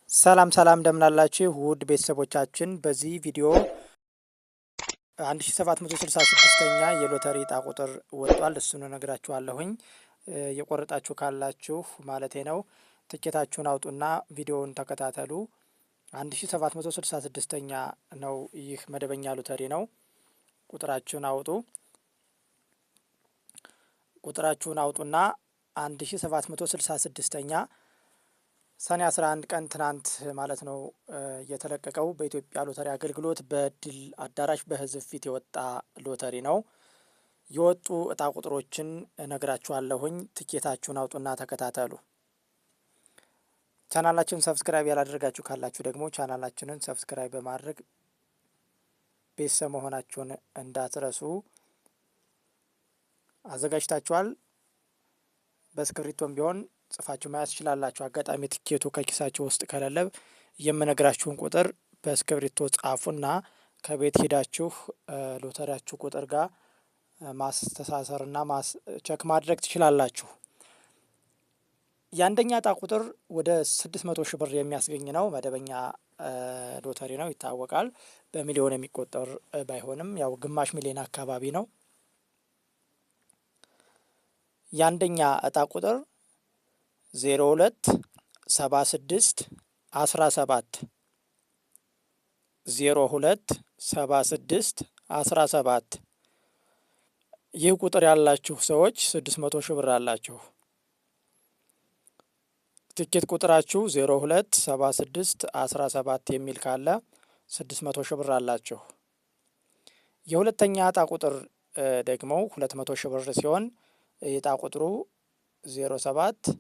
ሰላም ሰላም እንደምን አላችሁ ውድ ቤተሰቦቻችን። በዚህ ቪዲዮ 1766ኛ የሎተሪ ዕጣ ቁጥር ወጥቷል። እሱን እነግራችኋለሁኝ። የቆረጣችሁ ካላችሁ ማለቴ ነው። ትኬታችሁን አውጡና ቪዲዮውን ተከታተሉ። 1766ኛ ነው። ይህ መደበኛ ሎተሪ ነው። ቁጥራችሁን አውጡ። ቁጥራችሁን አውጡና 1766ኛ ሰኔ 11 ቀን ትናንት ማለት ነው የተለቀቀው በኢትዮጵያ ሎተሪ አገልግሎት በድል አዳራሽ በሕዝብ ፊት የወጣ ሎተሪ ነው። የወጡ እጣ ቁጥሮችን እነግራችኋለሁኝ። ትኬታችሁን አውጡና ተከታተሉ። ቻናላችንን ሰብስክራይብ ያላደረጋችሁ ካላችሁ ደግሞ ቻናላችንን ሰብስክራይብ በማድረግ ቤተሰብ መሆናችሁን እንዳትረሱ። አዘጋጅታችኋል። በእስክሪብቶም ቢሆን ጽፋችሁ መያዝ ትችላላችሁ። አጋጣሚ ትኬቱ ከኪሳችሁ ውስጥ ከሌለ የምነግራችሁን ቁጥር በእስክሪብቶ ጻፉና ከቤት ሄዳችሁ ሎተሪያችሁ ቁጥር ጋር ማስተሳሰርና ቸክ ማድረግ ትችላላችሁ። የአንደኛ እጣ ቁጥር ወደ 600 ሺህ ብር የሚያስገኝ ነው። መደበኛ ሎተሪ ነው፣ ይታወቃል። በሚሊዮን የሚቆጠር ባይሆንም ያው ግማሽ ሚሊዮን አካባቢ ነው። የአንደኛ እጣ ቁጥር 02 76 17 02 76 17 ይህ ቁጥር ያላችሁ ሰዎች 600 ሺህ ብር አላችሁ። ትኬት ቁጥራችሁ 02 76 17 የሚል ካለ 600 ሺህ ብር አላችሁ። የሁለተኛ እጣ ቁጥር ደግሞ 200 ሺህ ብር ሲሆን የእጣ ቁጥሩ 07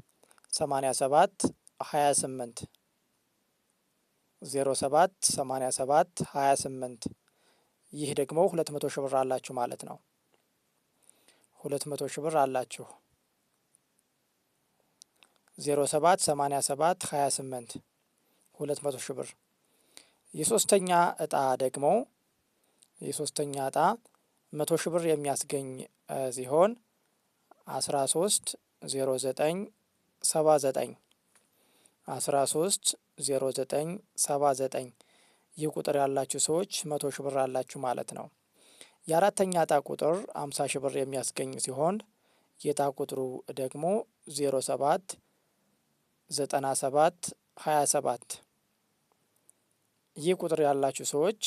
87 28 07 87 28 ይህ ደግሞ 200 ሺህ ብር አላችሁ ማለት ነው። 200 ሺህ ብር አላችሁ። 07 87 28 200 ሺህ ብር። የሶስተኛ እጣ ደግሞ የሶስተኛ እጣ 100 ሺህ ብር የሚያስገኝ ሲሆን 13 09 79 13 09 79 ይህ ቁጥር ያላችሁ ሰዎች 100 ሺህ ብር አላችሁ ማለት ነው። የአራተኛ እጣ ቁጥር 50 ሺህ ብር የሚያስገኝ ሲሆን የእጣ ቁጥሩ ደግሞ 07 97 27 ይህ ቁጥር ያላችሁ ሰዎች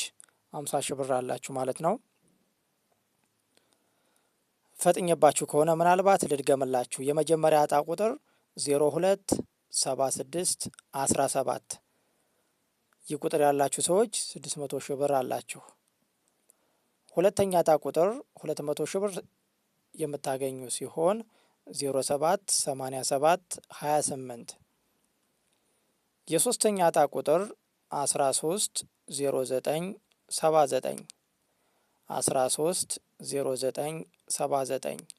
50 ሺህ ብር አላችሁ ማለት ነው። ፈጥኜባችሁ ከሆነ ምናልባት ልድገምላችሁ። የመጀመሪያ እጣ ቁጥር 02 76 17 ይህ ቁጥር ያላችሁ ሰዎች 600 ሺህ ብር አላችሁ። ሁለተኛ እጣ ቁጥር 200 ሺህ ብር የምታገኙ ሲሆን 07 87 28 የሶስተኛ እጣ ቁጥር 13 09 79 13 09 79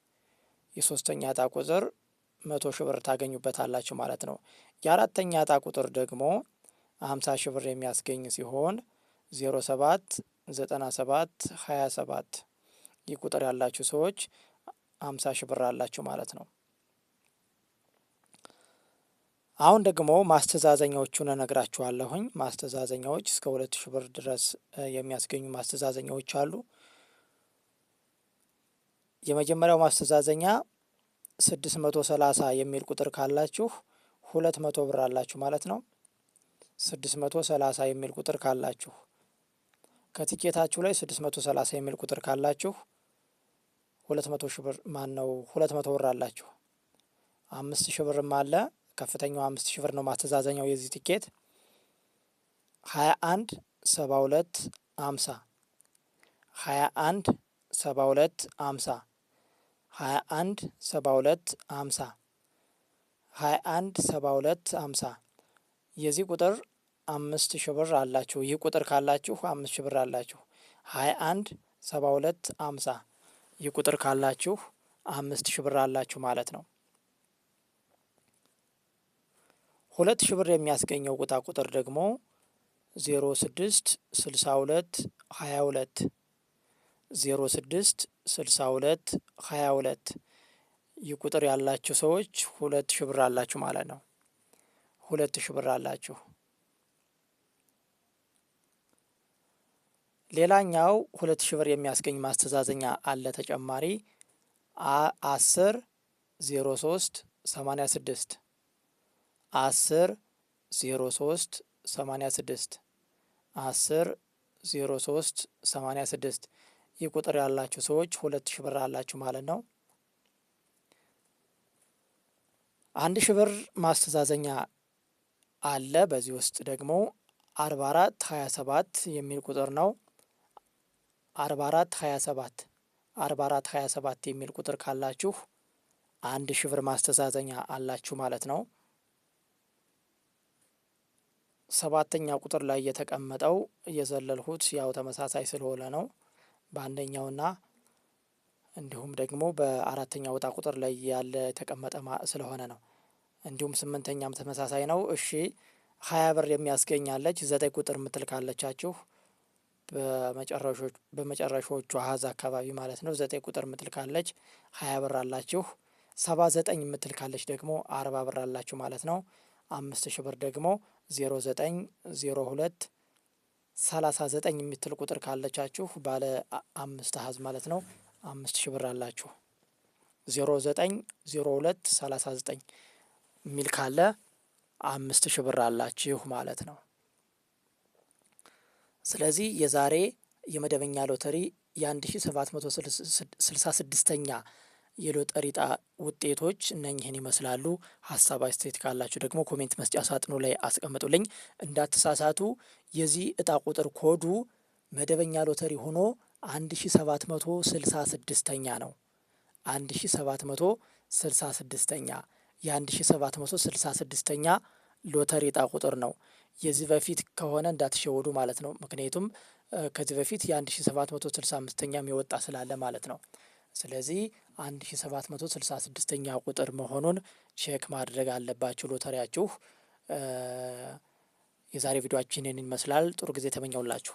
የሶስተኛ እጣ ቁጥር 100 ሺህ ብር ታገኙበታላችሁ ማለት ነው። የአራተኛ እጣ ቁጥር ደግሞ 50 ሺህ ብር የሚያስገኝ ሲሆን 07 97 27 ይህ ቁጥር ያላችሁ ሰዎች 50 ሺህ ብር አላችሁ ማለት ነው። አሁን ደግሞ ማስተዛዘኛዎቹን እነግራችኋለሁኝ። ማስተዛዘኛዎች እስከ 2 ሺህ ብር ድረስ የሚያስገኙ ማስተዛዘኛዎች አሉ። የመጀመሪያው ማስተዛዘኛ 630 የሚል ቁጥር ካላችሁ 200 ብር አላችሁ ማለት ነው። 630 የሚል ቁጥር ካላችሁ ከቲኬታችሁ ላይ 630 የሚል ቁጥር ካላችሁ 200 ሺህ ብር 200 ብር አላችሁ። 5 ሺህ ብርም አለ። ከፍተኛው 5 ሺህ ብር ነው ማስተዛዘኛው የዚህ ቲኬት 21 72 50 21 72 50 21 72 50 21 72 50 የዚህ ቁጥር 5 ሺህ ብር አላችሁ። ይህ ቁጥር ካላችሁ 5 ሺህ ብር አላችሁ። 21 72 50 ይህ ቁጥር ካላችሁ 5 ሺህ ብር አላችሁ ማለት ነው። 2 ሺህ ብር የሚያስገኘው ዕጣ ቁጥር ደግሞ 06 62 22 06 62 22 ይህ ቁጥር ያላችሁ ሰዎች 2 ሺህ ብር አላችሁ ማለት ነው። 2 ሺህ ብር አላችሁ። ሌላኛው 2000 ብር የሚያስገኝ ማስተዛዘኛ አለ ተጨማሪ 10 03 86 10 03 86 10 03 86 ይህ ቁጥር ያላችሁ ሰዎች 2000 ብር አላችሁ ማለት ነው። 1000 ብር ማስተዛዘኛ አለ። በዚህ ውስጥ ደግሞ 44 27 የሚል ቁጥር ነው። 44 27 44 27 የሚል ቁጥር ካላችሁ 1000 ብር ማስተዛዘኛ አላችሁ ማለት ነው። ሰባተኛ ቁጥር ላይ የተቀመጠው እየዘለልሁት ያው ተመሳሳይ ስለሆነ ነው በአንደኛውና እንዲሁም ደግሞ በአራተኛው ዕጣ ቁጥር ላይ ያለ የተቀመጠ ስለሆነ ነው። እንዲሁም ስምንተኛም ተመሳሳይ ነው። እሺ 20 ብር የሚያስገኛለች 9 ቁጥር ምትል ካለቻችሁ በመጨረሻዎቹ አሀዝ አካባቢ ማለት ነው 9 ቁጥር ምትል ካለች 20 ብር አላችሁ። 79 ምትል ካለች ደግሞ 40 ብር አላችሁ ማለት ነው። 5000 ብር ደግሞ 0902 39 የምትል ቁጥር ካለቻችሁ ባለ 5 አሀዝ ማለት ነው 5000 ብር አላችሁ። 0902 39 የሚል ካለ 5000 ብር አላችሁ ማለት ነው። ስለዚህ የዛሬ የመደበኛ ሎተሪ የ1766ኛ የሎተሪ ዕጣ ውጤቶች እነኝህን ይመስላሉ። ሀሳብ አስተያየት ካላችሁ ደግሞ ኮሜንት መስጫ ሳጥኑ ላይ አስቀምጡልኝ። እንዳትሳሳቱ የዚህ ዕጣ ቁጥር ኮዱ መደበኛ ሎተሪ ሆኖ 1766ኛ ነው። 1766ኛ የ1766ኛ ሎተሪ ዕጣ ቁጥር ነው። የዚህ በፊት ከሆነ እንዳትሸወዱ ማለት ነው። ምክንያቱም ከዚህ በፊት የ1765ኛም የወጣ ስላለ ማለት ነው። ስለዚህ 1766ኛ ቁጥር መሆኑን ቼክ ማድረግ አለባችሁ ሎተሪያችሁ። የዛሬ ቪዲዮአችን ይህንን ይመስላል። ጥሩ ጊዜ ተመኘውላችሁ።